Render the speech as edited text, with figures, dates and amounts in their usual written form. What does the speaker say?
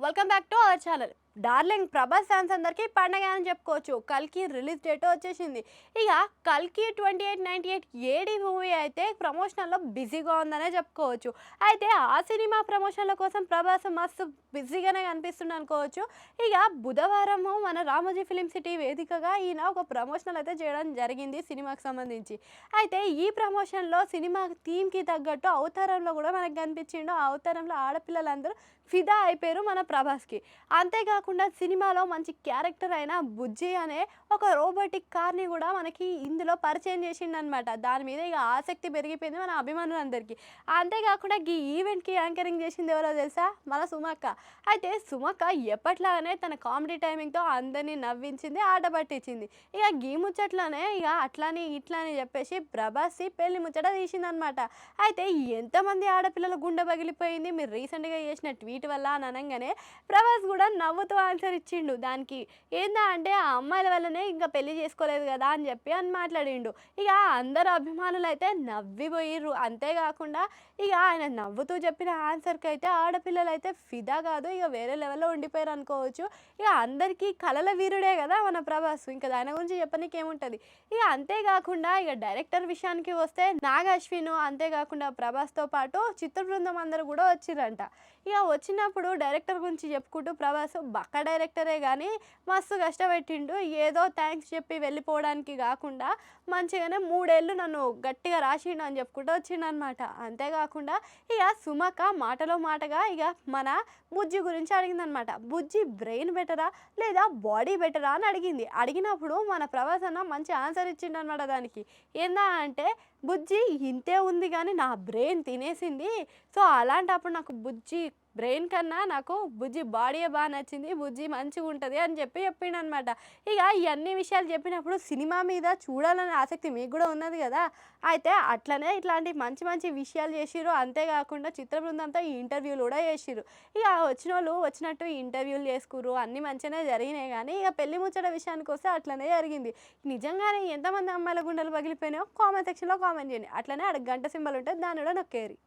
Welcome back to our channel. Darling Prabhas fans అందరికీ పండగ అని చెప్పుకోవచ్చు. కల్కి రిలీజ్ డేట్ వచ్చేసింది. ఇక కల్కి 2898 ఏడి మూవీ అయితే ప్రమోషనల్లో బిజీగా ఉందనే చెప్పుకోవచ్చు. అయితే ఆ సినిమా ప్రమోషన్ల కోసం ప్రభాస్ మస్తు బిజీగానే కనిపిస్తుంది అనుకోవచ్చు. ఇక బుధవారము మన రామోజీ ఫిలిం సిటీ వేదికగా ఈయన ఒక ప్రమోషనల్ అయితే చేయడం జరిగింది సినిమాకి సంబంధించి. అయితే ఈ ప్రమోషన్లో సినిమా థీమ్కి తగ్గట్టు అవతారంలో కూడా మనకు కనిపించిండు. ఆ అవతారంలో ఆడపిల్లలందరూ ఫిదా అయిపోయారు మన ప్రభాస్కి. అంతేకాకుండా సినిమాలో మంచి క్యారెక్టర్ అయిన బుజ్జి అనే ఒక రోబోటిక్ కార్ని కూడా మనకి ఇందులో పరిచయం చేసిండనమాట. దాని మీద ఇక ఆసక్తి పెరిగిపోయింది మన అభిమానులందరికీ. అంతేకాకుండా ఈ ఈవెంట్కి యాంకరింగ్ చేసింది ఎవరో తెలుసా? మన సుమక్క. అయితే సుమక్క ఎప్పట్లాగానే తన కామెడీ టైమింగ్తో అందరినీ నవ్వించింది, ఆట పట్టించింది. ఇక గీ ముచ్చట్లోనే ఇక అట్లని ఇట్లని చెప్పేసి ప్రభాస్కి పెళ్లి ముచ్చట తీసిందనమాట. అయితే ఎంతమంది ఆడపిల్లల గుండె పగిలిపోయింది మీరు రీసెంట్గా చేసిన ట్వీట్ వల్ల అని అనగానే ప్రభాస్ కూడా నవ్వుతూ ఆన్సర్ ఇచ్చిండు దానికి. ఏందా అంటే ఆ అమ్మాయిల వల్లనే ఇంకా పెళ్లి చేసుకోలేదు కదా అని చెప్పి అని మాట్లాడిండు. ఇక అందరు అభిమానులు అయితే నవ్విపోయిర్రు. అంతేకాకుండా ఇక ఆయన నవ్వుతూ చెప్పిన ఆన్సర్కి అయితే ఆడపిల్లలు అయితే ఫిదా కాదు, ఇక వేరే లెవెల్లో ఉండిపోయారు అనుకోవచ్చు. ఇక అందరికీ కలల వీరుడే కదా మన ప్రభాస్, ఇంకా దాని గురించి చెప్పనీకి ఏముంటుంది. ఇక అంతేకాకుండా ఇక డైరెక్టర్ విషయానికి వస్తే నాగ్ అశ్విన్, అంతేకాకుండా ప్రభాస్తో పాటు చిత్ర బృందం అందరూ కూడా వచ్చిరంట. ఇక వచ్చినప్పుడు డైరెక్టర్ గురించి చెప్పుకుంటూ ప్రభాస్ బక్క డైరెక్టరే కానీ మస్తు కష్టపెట్టిండు, ఏదో థ్యాంక్స్ చెప్పి వెళ్ళిపోవడానికి కాకుండా మంచిగానే 3 ఏళ్ళు నన్ను గట్టిగా రాసిండు అని చెప్పుకుంటూ వచ్చిండనమాట. అంతేకాకుండా ఇక సుమక మాటలో మాటగా ఇక మన బుజ్జి గురించి అడిగిందనమాట. బుజ్జి బ్రెయిన్ బెటరా లేదా బాడీ బెటరా అని అడిగింది. అడిగినప్పుడు మన ప్రభాస్ అన్న మంచి ఆన్సర్ ఇచ్చిండనమాట దానికి. ఏందా అంటే బుజ్జి ఇంతే ఉంది కానీ నా బ్రెయిన్ తినేసింది, సో అలాంటప్పుడు నాకు బుజ్జి బ్రెయిన్ కన్నా నాకు బుజ్జి బాడీయే బాగా నచ్చింది, బుజ్జి మంచిగా ఉంటుంది అని చెప్పిండనమాట. ఇక ఇవన్నీ విషయాలు చెప్పినప్పుడు సినిమా మీద చూడాలనే ఆసక్తి మీకు కూడా ఉన్నది కదా. అయితే అట్లనే ఇట్లాంటి మంచి మంచి విషయాలు చేసిర్రు. అంతేకాకుండా చిత్ర బృందంతో ఈ ఇంటర్వ్యూలు కూడా చేసిర్రు. ఇక వచ్చిన వాళ్ళు వచ్చినట్టు ఇంటర్వ్యూలు చేసుకుర్రు, అన్నీ మంచిగానే జరిగినాయి. కానీ ఇక పెళ్లి ముచ్చట విషయానికి వస్తే అట్లనే జరిగింది. నిజంగానే ఎంతమంది అమ్మాయిల గుండెలు పగిలిపోయినాయో కామెంట్ సెక్షన్లో కామెంట్ చేయండి. అట్లనే అక్కడ గంట సింబల్ ఉంటుంది, దాన్ని కూడా నొక్కేరి.